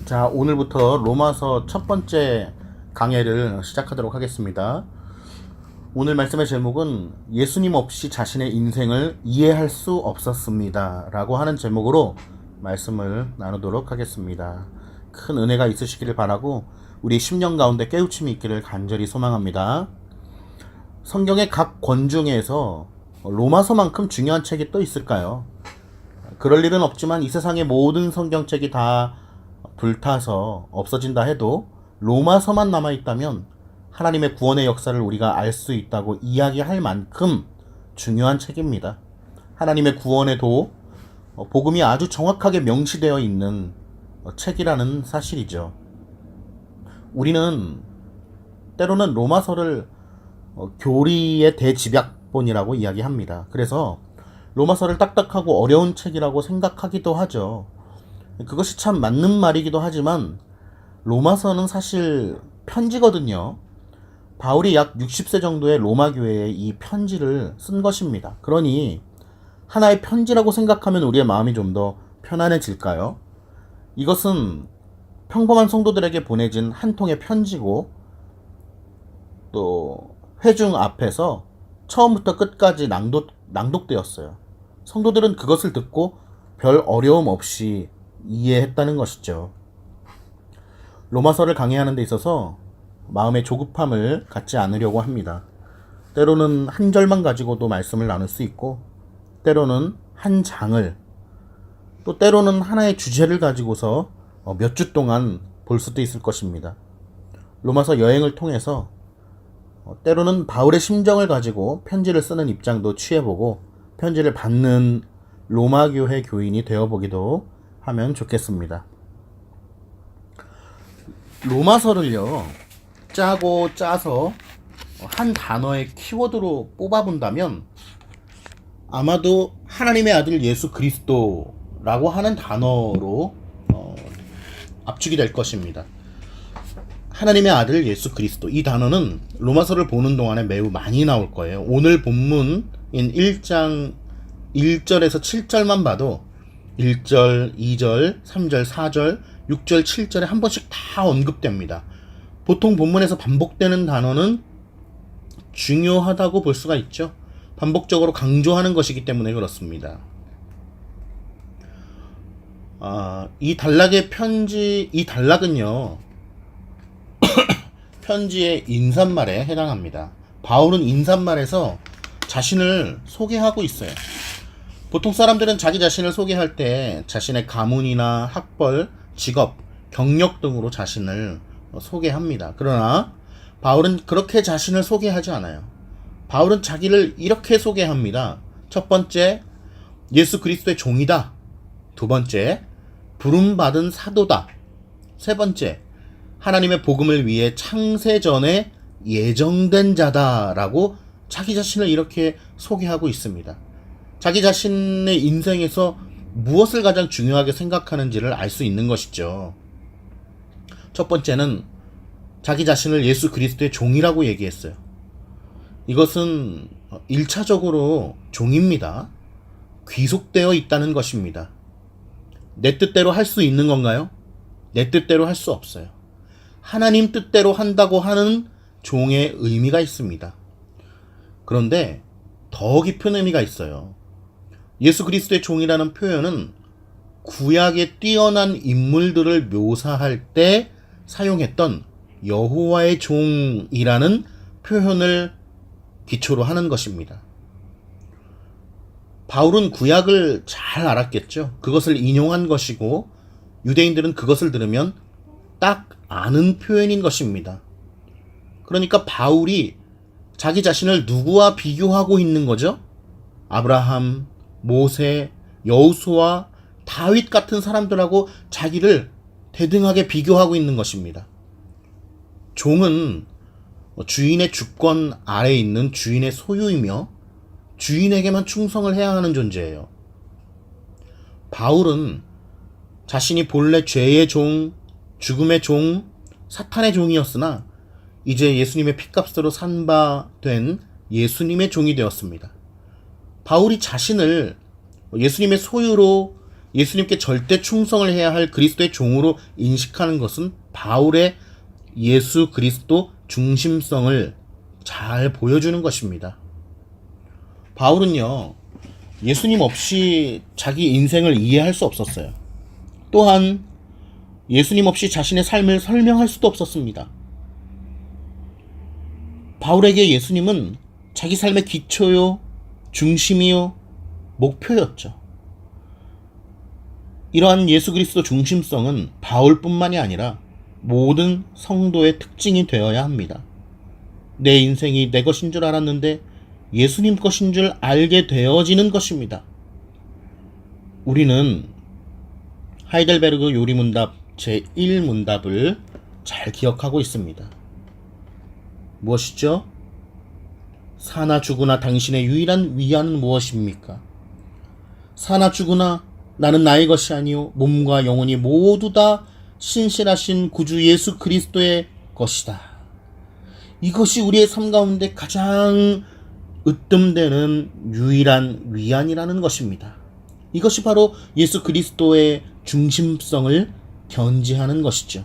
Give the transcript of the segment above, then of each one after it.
자, 오늘부터 로마서 첫 번째 강해를 시작하도록 하겠습니다. 오늘 말씀의 제목은 예수님 없이 자신의 인생을 이해할 수 없었습니다 라고 하는 제목으로 말씀을 나누도록 하겠습니다. 큰 은혜가 있으시기를 바라고 우리 심령 가운데 깨우침이 있기를 간절히 소망합니다. 성경의 각 권 중에서 로마서만큼 중요한 책이 또 있을까요? 그럴 일은 없지만 이 세상의 모든 성경책이 다 불타서 없어진다 해도 로마서만 남아있다면 하나님의 구원의 역사를 우리가 알 수 있다고 이야기할 만큼 중요한 책입니다. 하나님의 구원의 도, 복음이 아주 정확하게 명시되어 있는 책이라는 사실이죠. 우리는 때로는 로마서를 교리의 대집약본이라고 이야기합니다. 그래서 로마서를 딱딱하고 어려운 책이라고 생각하기도 하죠. 그것이 참 맞는 말이기도 하지만 로마서는 사실 편지거든요. 바울이 약 60세 정도의 로마 교회에 이 편지를 쓴 것입니다. 그러니 하나의 편지라고 생각하면 우리의 마음이 좀 더 편안해질까요? 이것은 평범한 성도들에게 보내진 한 통의 편지고 또 회중 앞에서 처음부터 끝까지 낭독되었어요. 성도들은 그것을 듣고 별 어려움 없이 이해했다는 것이죠. 로마서를 강의하는 데 있어서 마음의 조급함을 갖지 않으려고 합니다. 때로는 한 절만 가지고도 말씀을 나눌 수 있고, 때로는 한 장을, 또 때로는 하나의 주제를 가지고서 몇 주 동안 볼 수도 있을 것입니다. 로마서 여행을 통해서 때로는 바울의 심정을 가지고 편지를 쓰는 입장도 취해보고 편지를 받는 로마 교회 교인이 되어보기도 하면 좋겠습니다. 로마서를요, 짜고 짜서 한 단어의 키워드로 뽑아본다면 아마도 하나님의 아들 예수 그리스도라고 하는 단어로 압축이 될 것입니다. 하나님의 아들 예수 그리스도, 이 단어는 로마서를 보는 동안에 매우 많이 나올 거예요. 오늘 본문인 1장 1절에서 7절만 봐도 1절, 2절, 3절, 4절, 6절, 7절에 한 번씩 다 언급됩니다. 보통 본문에서 반복되는 단어는 중요하다고 볼 수가 있죠. 반복적으로 강조하는 것이기 때문에 그렇습니다. 이 단락의 편지, 이 단락은요, 편지의 인사말에 해당합니다. 바울은 인사말에서 자신을 소개하고 있어요. 보통 사람들은 자기 자신을 소개할 때 자신의 가문이나 학벌, 직업, 경력 등으로 자신을 소개합니다. 그러나 바울은 그렇게 자신을 소개하지 않아요. 바울은 자기를 이렇게 소개합니다. 첫 번째, 예수 그리스도의 종이다. 두 번째, 부름받은 사도다. 세 번째, 하나님의 복음을 위해 창세전에 예정된 자다라고 자기 자신을 이렇게 소개하고 있습니다. 자기 자신의 인생에서 무엇을 가장 중요하게 생각하는지를 알 수 있는 것이죠. 첫 번째는 자기 자신을 예수 그리스도의 종이라고 얘기했어요. 이것은 1차적으로 종입니다. 귀속되어 있다는 것입니다. 내 뜻대로 할 수 있는 건가요? 내 뜻대로 할 수 없어요. 하나님 뜻대로 한다고 하는 종의 의미가 있습니다. 그런데 더 깊은 의미가 있어요. 예수 그리스도의 종이라는 표현은 구약의 뛰어난 인물들을 묘사할 때 사용했던 여호와의 종이라는 표현을 기초로 하는 것입니다. 바울은 구약을 잘 알았겠죠. 그것을 인용한 것이고 유대인들은 그것을 들으면 딱 아는 표현인 것입니다. 그러니까 바울이 자기 자신을 누구와 비교하고 있는 거죠? 아브라함, 모세, 여호수아, 다윗 같은 사람들하고 자기를 대등하게 비교하고 있는 것입니다. 종은 주인의 주권 아래에 있는 주인의 소유이며 주인에게만 충성을 해야 하는 존재예요. 바울은 자신이 본래 죄의 종, 죽음의 종, 사탄의 종이었으나 이제 예수님의 핏값으로 산 바 된 예수님의 종이 되었습니다. 바울이 자신을 예수님의 소유로 예수님께 절대 충성을 해야 할 그리스도의 종으로 인식하는 것은 바울의 예수 그리스도 중심성을 잘 보여주는 것입니다. 바울은요, 예수님 없이 자기 인생을 이해할 수 없었어요. 또한 예수님 없이 자신의 삶을 설명할 수도 없었습니다. 바울에게 예수님은 자기 삶의 기초요, 중심이요, 목표였죠. 이러한 예수 그리스도 중심성은 바울뿐만이 아니라 모든 성도의 특징이 되어야 합니다. 내 인생이 내 것인 줄 알았는데 예수님 것인 줄 알게 되어지는 것입니다. 우리는 하이델베르그 요리문답 제1문답을 잘 기억하고 있습니다. 무엇이죠? 사나 죽으나 당신의 유일한 위안은 무엇입니까? 사나 죽으나 나는 나의 것이 아니요 몸과 영혼이 모두 다 신실하신 구주 예수 그리스도의 것이다. 이것이 우리의 삶 가운데 가장 으뜸되는 유일한 위안이라는 것입니다. 이것이 바로 예수 그리스도의 중심성을 견지하는 것이죠.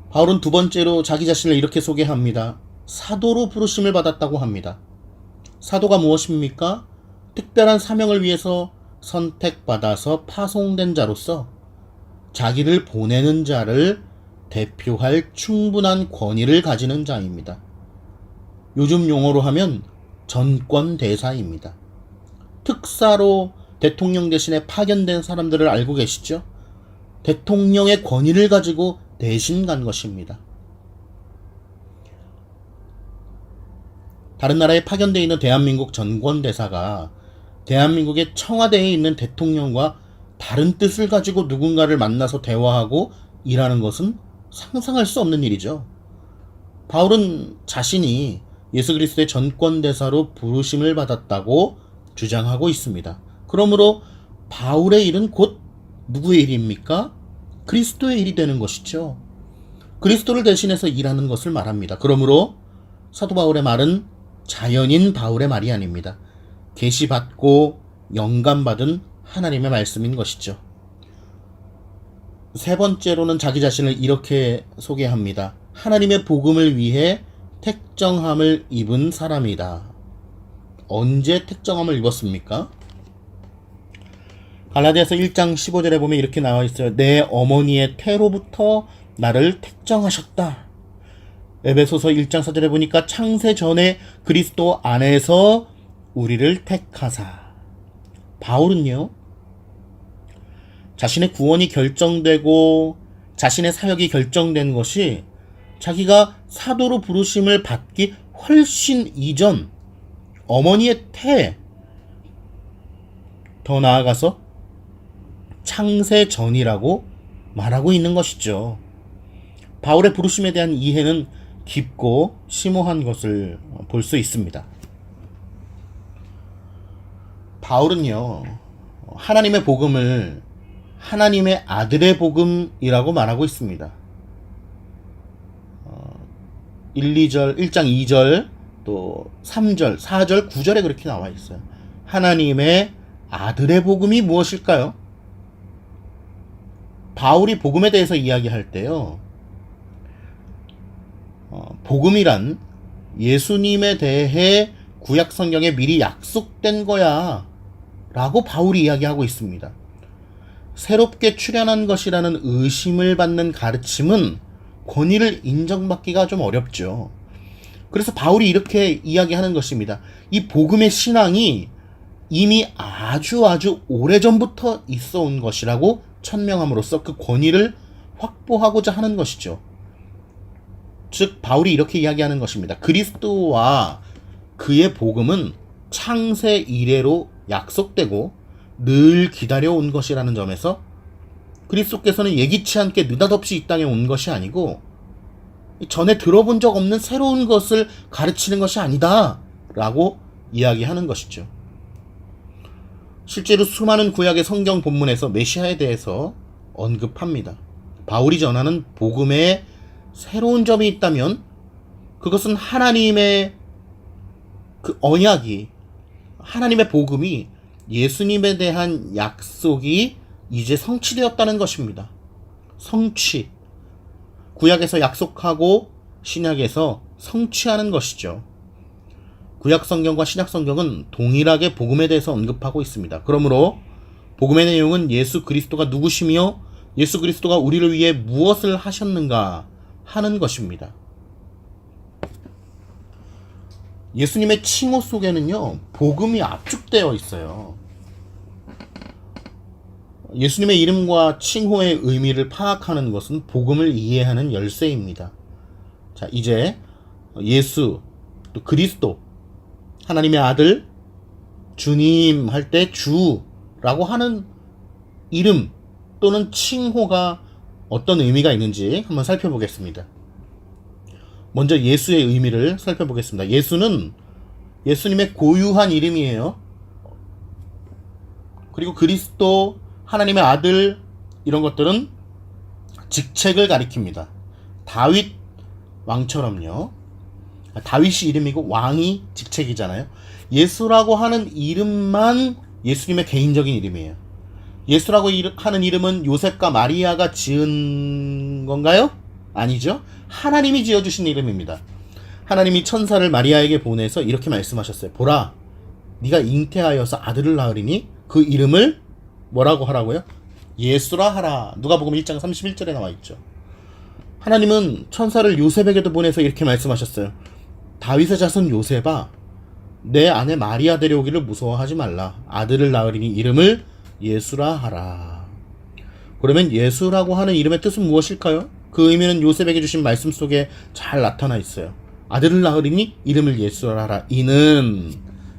바울은 두 번째로 자기 자신을 이렇게 소개합니다. 사도로 부르심을 받았다고 합니다. 사도가 무엇입니까? 특별한 사명을 위해서 선택받아서 파송된 자로서 자기를 보내는 자를 대표할 충분한 권위를 가지는 자입니다. 요즘 용어로 하면 전권대사입니다. 특사로 대통령 대신에 파견된 사람들을 알고 계시죠? 대통령의 권위를 가지고 대신 간 것입니다. 다른 나라에 파견되어 있는 대한민국 전권대사가 대한민국의 청와대에 있는 대통령과 다른 뜻을 가지고 누군가를 만나서 대화하고 일하는 것은 상상할 수 없는 일이죠. 바울은 자신이 예수 그리스도의 전권대사로 부르심을 받았다고 주장하고 있습니다. 그러므로 바울의 일은 곧 누구의 일입니까? 그리스도의 일이 되는 것이죠. 그리스도를 대신해서 일하는 것을 말합니다. 그러므로 사도 바울의 말은 자연인 바울의 말이 아닙니다. 계시받고 영감받은 하나님의 말씀인 것이죠. 세 번째로는 자기 자신을 이렇게 소개합니다. 하나님의 복음을 위해 택정함을 입은 사람이다. 언제 택정함을 입었습니까? 갈라디아서 1장 15절에 보면 이렇게 나와 있어요. 내 어머니의 태로부터 나를 택정하셨다. 에베소서 1장 4절에 보니까 창세 전에 그리스도 안에서 우리를 택하사. 바울은요, 자신의 구원이 결정되고 자신의 사역이 결정된 것이 자기가 사도로 부르심을 받기 훨씬 이전 어머니의 태, 더 나아가서 창세 전이라고 말하고 있는 것이죠. 바울의 부르심에 대한 이해는 깊고 심오한 것을 볼 수 있습니다. 바울은요, 하나님의 복음을 하나님의 아들의 복음이라고 말하고 있습니다. 1장 2절, 또 3절, 4절, 9절에 그렇게 나와 있어요. 하나님의 아들의 복음이 무엇일까요? 바울이 복음에 대해서 이야기할 때요, 복음이란 예수님에 대해 구약 성경에 미리 약속된 거야 라고 바울이 이야기하고 있습니다. 새롭게 출현한 것이라는 의심을 받는 가르침은 권위를 인정받기가 좀 어렵죠. 그래서 바울이 이렇게 이야기하는 것입니다. 이 복음의 신앙이 이미 아주 오래전부터 있어 온 것이라고 천명함으로써 그 권위를 확보하고자 하는 것이죠. 즉 바울이 이렇게 이야기하는 것입니다. 그리스도와 그의 복음은 창세 이래로 약속되고 늘 기다려온 것이라는 점에서 그리스도께서는 예기치 않게 느닷없이 이 땅에 온 것이 아니고 전에 들어본 적 없는 새로운 것을 가르치는 것이 아니다 라고 이야기하는 것이죠. 실제로 수많은 구약의 성경 본문에서 메시아에 대해서 언급합니다. 바울이 전하는 복음에 새로운 점이 있다면 그것은 하나님의 그 언약이, 하나님의 복음이 예수님에 대한 약속이 이제 성취되었다는 것입니다. 성취. 구약에서 약속하고 신약에서 성취하는 것이죠. 구약 성경과 신약 성경은 동일하게 복음에 대해서 언급하고 있습니다. 그러므로 복음의 내용은 예수 그리스도가 누구시며 예수 그리스도가 우리를 위해 무엇을 하셨는가 하는 것입니다. 예수님의 칭호 속에는요, 복음이 압축되어 있어요. 예수님의 이름과 칭호의 의미를 파악하는 것은 복음을 이해하는 열쇠입니다. 자, 이제 예수, 또 그리스도, 하나님의 아들, 주님 할 때 주라고 하는 이름 또는 칭호가 어떤 의미가 있는지 한번 살펴보겠습니다. 먼저 예수의 의미를 살펴보겠습니다. 예수는 예수님의 고유한 이름이에요. 그리고 그리스도, 하나님의 아들, 이런 것들은 직책을 가리킵니다. 다윗 왕처럼요. 다윗이 이름이고 왕이 직책이잖아요. 예수라고 하는 이름만 예수님의 개인적인 이름이에요. 예수라고 하는 이름은 요셉과 마리아가 지은 건가요? 아니죠. 하나님이 지어주신 이름입니다. 하나님이 천사를 마리아에게 보내서 이렇게 말씀하셨어요. 보라, 네가 잉태하여서 아들을 낳으리니 그 이름을 뭐라고 하라고요? 예수라 하라. 누가복음 1장 31절에 나와 있죠. 하나님은 천사를 요셉에게도 보내서 이렇게 말씀하셨어요. 다윗의 자손 요셉아, 내 아내 마리아 데려오기를 무서워하지 말라. 아들을 낳으리니 이름을 예수라 하라. 그러면 예수라고 하는 이름의 뜻은 무엇일까요? 그 의미는 요셉에게 주신 말씀 속에 잘 나타나 있어요. 아들을 낳으리니 이름을 예수라 하라. 이는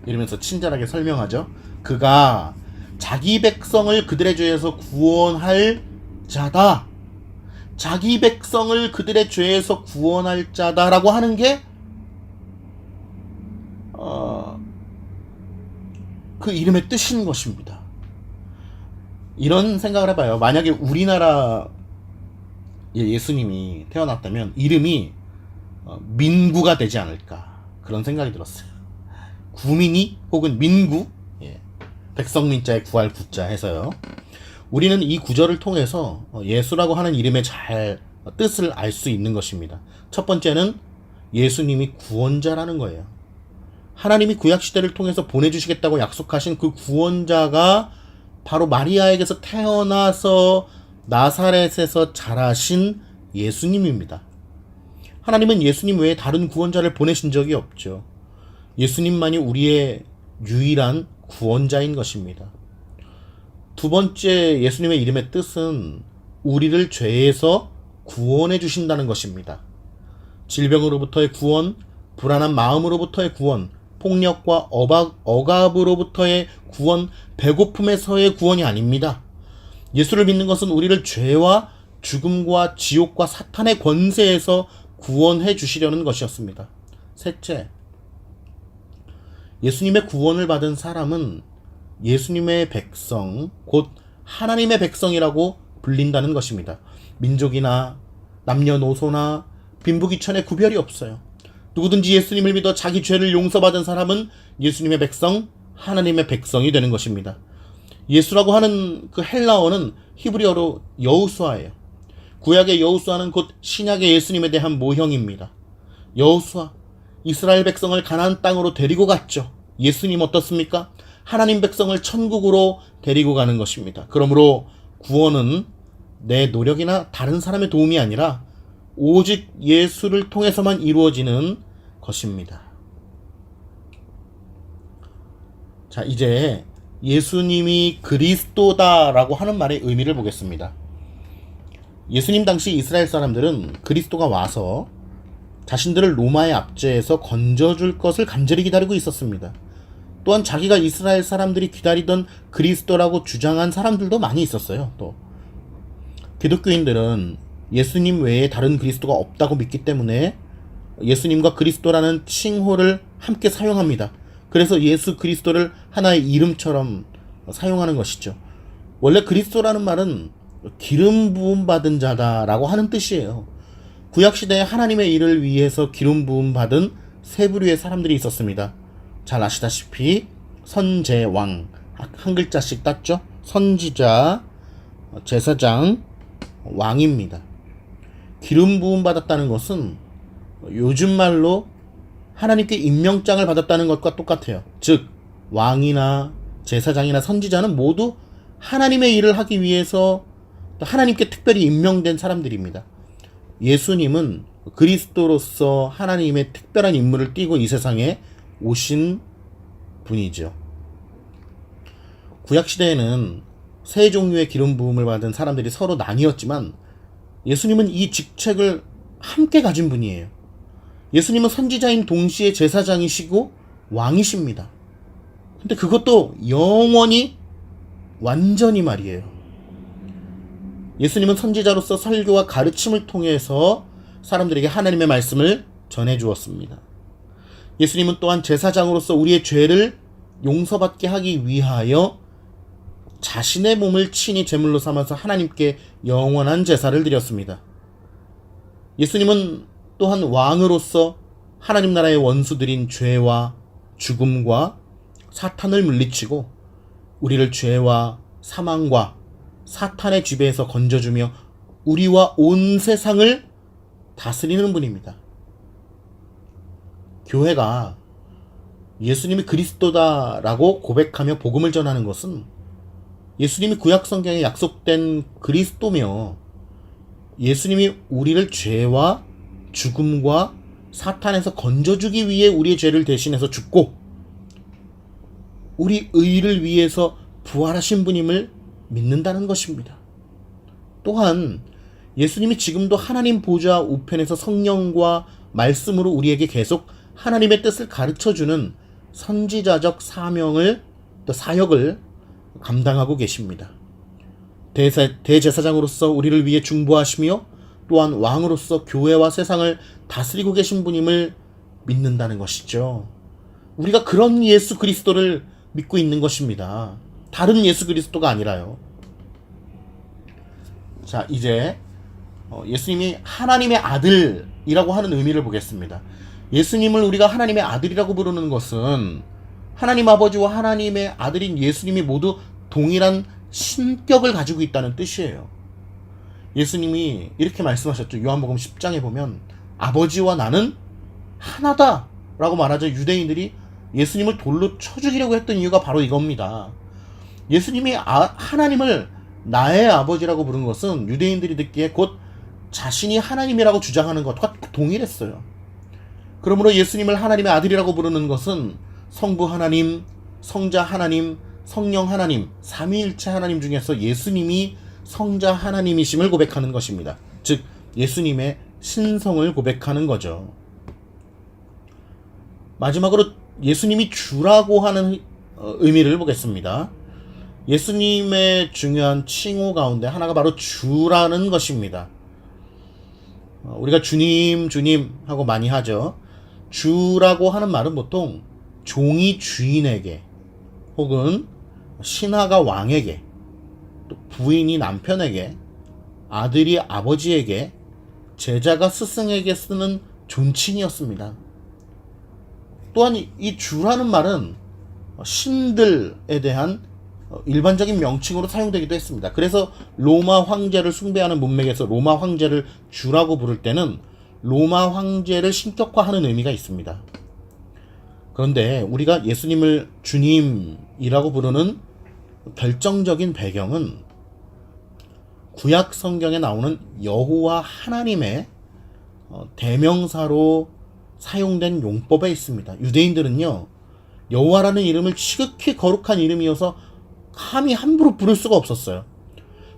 이러면서 친절하게 설명하죠. 그가 자기 백성을 그들의 죄에서 구원할 자다. 자기 백성을 그들의 죄에서 구원할 자다라고 하는 게 그 이름의 뜻인 것입니다. 이런 생각을 해봐요. 만약에 우리나라 예수님이 태어났다면 이름이 민구가 되지 않을까, 그런 생각이 들었어요. 구민이 혹은 민구, 백성민자에 구할 구자 해서요. 우리는 이 구절을 통해서 예수라고 하는 이름의 잘 뜻을 알 수 있는 것입니다. 첫 번째는 예수님이 구원자라는 거예요. 하나님이 구약시대를 통해서 보내주시겠다고 약속하신 그 구원자가 바로 마리아에게서 태어나서 나사렛에서 자라신 예수님입니다. 하나님은 예수님 외에 다른 구원자를 보내신 적이 없죠. 예수님만이 우리의 유일한 구원자인 것입니다. 두 번째, 예수님의 이름의 뜻은 우리를 죄에서 구원해 주신다는 것입니다. 질병으로부터의 구원, 불안한 마음으로부터의 구원, 폭력과 억압으로부터의 구원, 배고픔에서의 구원이 아닙니다. 예수를 믿는 것은 우리를 죄와 죽음과 지옥과 사탄의 권세에서 구원해 주시려는 것이었습니다. 셋째, 예수님의 구원을 받은 사람은 예수님의 백성, 곧 하나님의 백성이라고 불린다는 것입니다. 민족이나 남녀노소나 빈부귀천의 구별이 없어요. 누구든지 예수님을 믿어 자기 죄를 용서받은 사람은 예수님의 백성, 하나님의 백성이 되는 것입니다. 예수라고 하는 그 헬라어는 히브리어로 여호수아예요. 구약의 여호수아는 곧 신약의 예수님에 대한 모형입니다. 여호수아, 이스라엘 백성을 가나안 땅으로 데리고 갔죠. 예수님 어떻습니까? 하나님 백성을 천국으로 데리고 가는 것입니다. 그러므로 구원은 내 노력이나 다른 사람의 도움이 아니라 오직 예수를 통해서만 이루어지는 것입니다. 자, 이제 예수님이 그리스도다라고 하는 말의 의미를 보겠습니다. 예수님 당시 이스라엘 사람들은 그리스도가 와서 자신들을 로마의 압제에서 건져줄 것을 간절히 기다리고 있었습니다. 또한 자기가 이스라엘 사람들이 기다리던 그리스도라고 주장한 사람들도 많이 있었어요. 또 기독교인들은 예수님 외에 다른 그리스도가 없다고 믿기 때문에 예수님과 그리스도라는 칭호를 함께 사용합니다. 그래서 예수 그리스도를 하나의 이름처럼 사용하는 것이죠. 원래 그리스도라는 말은 기름 부음 받은 자다라고 하는 뜻이에요. 구약시대에 하나님의 일을 위해서 기름 부음 받은 세 부류의 사람들이 있었습니다. 잘 아시다시피 선제왕, 한 글자씩 땄죠. 선지자, 제사장, 왕입니다. 기름 부음 받았다는 것은 요즘 말로 하나님께 임명장을 받았다는 것과 똑같아요. 즉 왕이나 제사장이나 선지자는 모두 하나님의 일을 하기 위해서 하나님께 특별히 임명된 사람들입니다. 예수님은 그리스도로서 하나님의 특별한 임무를 띠고 이 세상에 오신 분이죠. 구약시대에는 세 종류의 기름 부음을 받은 사람들이 서로 나뉘었지만 예수님은 이 직책을 함께 가진 분이에요. 예수님은 선지자인 동시에 제사장이시고 왕이십니다. 근데 그것도 영원히 완전히 말이에요. 예수님은 선지자로서 설교와 가르침을 통해서 사람들에게 하나님의 말씀을 전해 주었습니다. 예수님은 또한 제사장으로서 우리의 죄를 용서받게 하기 위하여 자신의 몸을 친히 제물로 삼아서 하나님께 영원한 제사를 드렸습니다. 예수님은 또한 왕으로서 하나님 나라의 원수들인 죄와 죽음과 사탄을 물리치고 우리를 죄와 사망과 사탄의 지배에서 건져주며 우리와 온 세상을 다스리는 분입니다. 교회가 예수님이 그리스도다라고 고백하며 복음을 전하는 것은 예수님이 구약 성경에 약속된 그리스도며 예수님이 우리를 죄와 죽음과 사탄에서 건져주기 위해 우리의 죄를 대신해서 죽고 우리 의를 위해서 부활하신 분임을 믿는다는 것입니다. 또한 예수님이 지금도 하나님 보좌 우편에서 성령과 말씀으로 우리에게 계속 하나님의 뜻을 가르쳐주는 선지자적 사역을 감당하고 계십니다. 대제사장으로서 우리를 위해 중보하시며 또한 왕으로서 교회와 세상을 다스리고 계신 분임을 믿는다는 것이죠. 우리가 그런 예수 그리스도를 믿고 있는 것입니다. 다른 예수 그리스도가 아니라요. 자, 이제 예수님이 하나님의 아들이라고 하는 의미를 보겠습니다. 예수님을 우리가 하나님의 아들이라고 부르는 것은 하나님 아버지와 하나님의 아들인 예수님이 모두 동일한 신격을 가지고 있다는 뜻이에요. 예수님이 이렇게 말씀하셨죠. 요한복음 10장에 보면 아버지와 나는 하나다 라고 말하자 유대인들이 예수님을 돌로 쳐 죽이려고 했던 이유가 바로 이겁니다. 예수님이 하나님을 나의 아버지라고 부른 것은 유대인들이 듣기에 곧 자신이 하나님이라고 주장하는 것과 동일했어요. 그러므로 예수님을 하나님의 아들이라고 부르는 것은 성부 하나님, 성자 하나님, 성령 하나님, 삼위일체 하나님 중에서 예수님이 성자 하나님이심을 고백하는 것입니다. 즉 예수님의 신성을 고백하는 거죠. 마지막으로 예수님이 주라고 하는 의미를 보겠습니다. 예수님의 중요한 칭호 가운데 하나가 바로 주라는 것입니다. 우리가 주님 하고 많이 하죠. 주라고 하는 말은 보통 종이 주인에게 혹은 신하가 왕에게 또 부인이 남편에게 아들이 아버지에게 제자가 스승에게 쓰는 존칭이었습니다. 또한 이 주라는 말은 신들에 대한 일반적인 명칭으로 사용되기도 했습니다. 그래서 로마 황제를 숭배하는 문맥에서 로마 황제를 주라고 부를 때는 로마 황제를 신격화하는 의미가 있습니다. 그런데 우리가 예수님을 주님이라고 부르는 결정적인 배경은 구약 성경에 나오는 여호와 하나님의 대명사로 사용된 용법에 있습니다. 유대인들은요, 여호와라는 이름을 지극히 거룩한 이름이어서 감히 함부로 부를 수가 없었어요.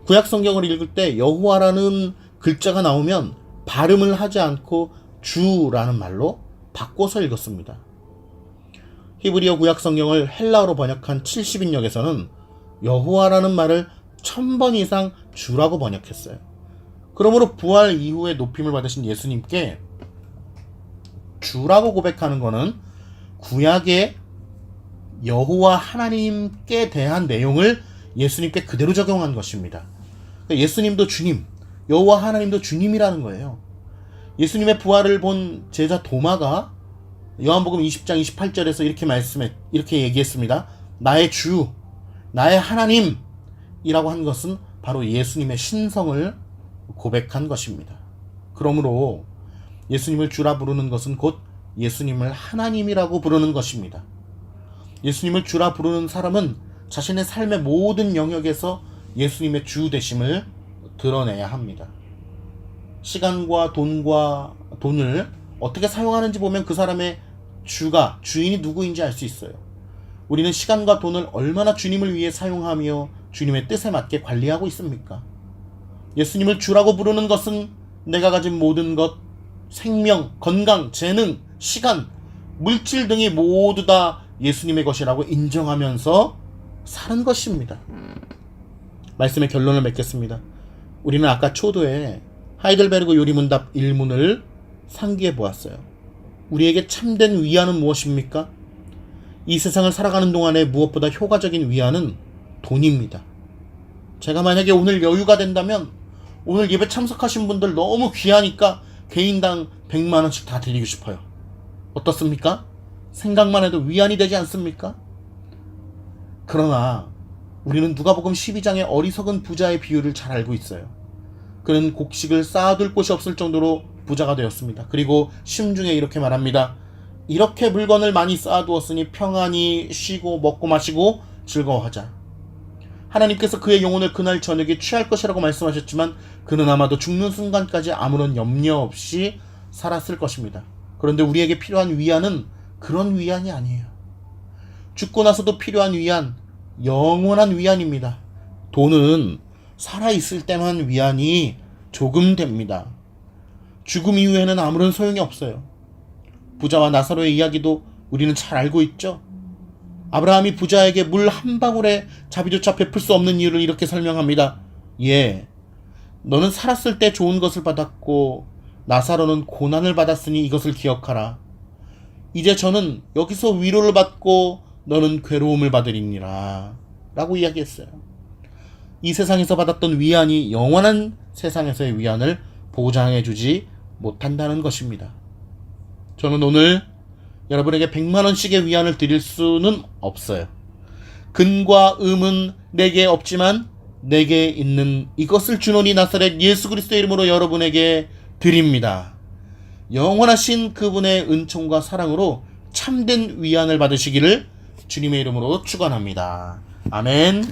구약 성경을 읽을 때 여호와라는 글자가 나오면 발음을 하지 않고 주라는 말로 바꿔서 읽었습니다. 히브리어 구약 성경을 헬라어로 번역한 70인역에서는 여호와라는 말을 1000번 이상 주라고 번역했어요. 그러므로 부활 이후에 높임을 받으신 예수님께 주라고 고백하는 것은 구약의 여호와 하나님께 대한 내용을 예수님께 그대로 적용한 것입니다. 그러니까 예수님도 주님, 여호와 하나님도 주님이라는 거예요. 예수님의 부활을 본 제자 도마가 요한복음 20장 28절에서 이렇게 얘기했습니다. 나의 주, 나의 하나님이라고 한 것은 바로 예수님의 신성을 고백한 것입니다. 그러므로 예수님을 주라 부르는 것은 곧 예수님을 하나님이라고 부르는 것입니다. 예수님을 주라 부르는 사람은 자신의 삶의 모든 영역에서 예수님의 주 되심을 드러내야 합니다. 시간과 돈을 어떻게 사용하는지 보면 그 사람의 주인이 누구인지 알 수 있어요. 우리는 시간과 돈을 얼마나 주님을 위해 사용하며 주님의 뜻에 맞게 관리하고 있습니까? 예수님을 주라고 부르는 것은 내가 가진 모든 것, 생명, 건강, 재능, 시간, 물질 등이 모두 다 예수님의 것이라고 인정하면서 사는 것입니다. 말씀의 결론을 맺겠습니다. 우리는 아까 초도에 하이델베르그 요리문답 1문을 상기해 보았어요. 우리에게 참된 위안은 무엇입니까? 이 세상을 살아가는 동안에 무엇보다 효과적인 위안은 돈입니다. 제가 만약에 오늘 여유가 된다면 오늘 예배 참석하신 분들 너무 귀하니까 개인당 100만 원씩 다 드리고 싶어요. 어떻습니까? 생각만 해도 위안이 되지 않습니까? 그러나 우리는 누가복음 12장의 어리석은 부자의 비유를 잘 알고 있어요. 그는 곡식을 쌓아둘 곳이 없을 정도로 부자가 되었습니다. 그리고 심중에 이렇게 말합니다. 이렇게 물건을 많이 쌓아두었으니 평안히 쉬고 먹고 마시고 즐거워하자. 하나님께서 그의 영혼을 그날 저녁에 취할 것이라고 말씀하셨지만 그는 아마도 죽는 순간까지 아무런 염려 없이 살았을 것입니다. 그런데 우리에게 필요한 위안은 그런 위안이 아니에요. 죽고 나서도 필요한 위안, 영원한 위안입니다. 돈은 살아있을 때만 위안이 조금 됩니다. 죽음 이후에는 아무런 소용이 없어요. 부자와 나사로의 이야기도 우리는 잘 알고 있죠. 아브라함이 부자에게 물 한 방울의 자비조차 베풀 수 없는 이유를 이렇게 설명합니다. 너는 살았을 때 좋은 것을 받았고 나사로는 고난을 받았으니 이것을 기억하라. 이제 저는 여기서 위로를 받고 너는 괴로움을 받으리니라 라고 이야기했어요. 이 세상에서 받았던 위안이 영원한 세상에서의 위안을 보장해주지 못한다는 것입니다. 저는 오늘 여러분에게 100만 원씩의 위안을 드릴 수는 없어요. 근과 음은 내게 없지만 내게 있는 이것을 주노니 나사렛 예수 그리스도의 이름으로 여러분에게 드립니다. 영원하신 그분의 은총과 사랑으로 참된 위안을 받으시기를 주님의 이름으로 축원합니다. 아멘.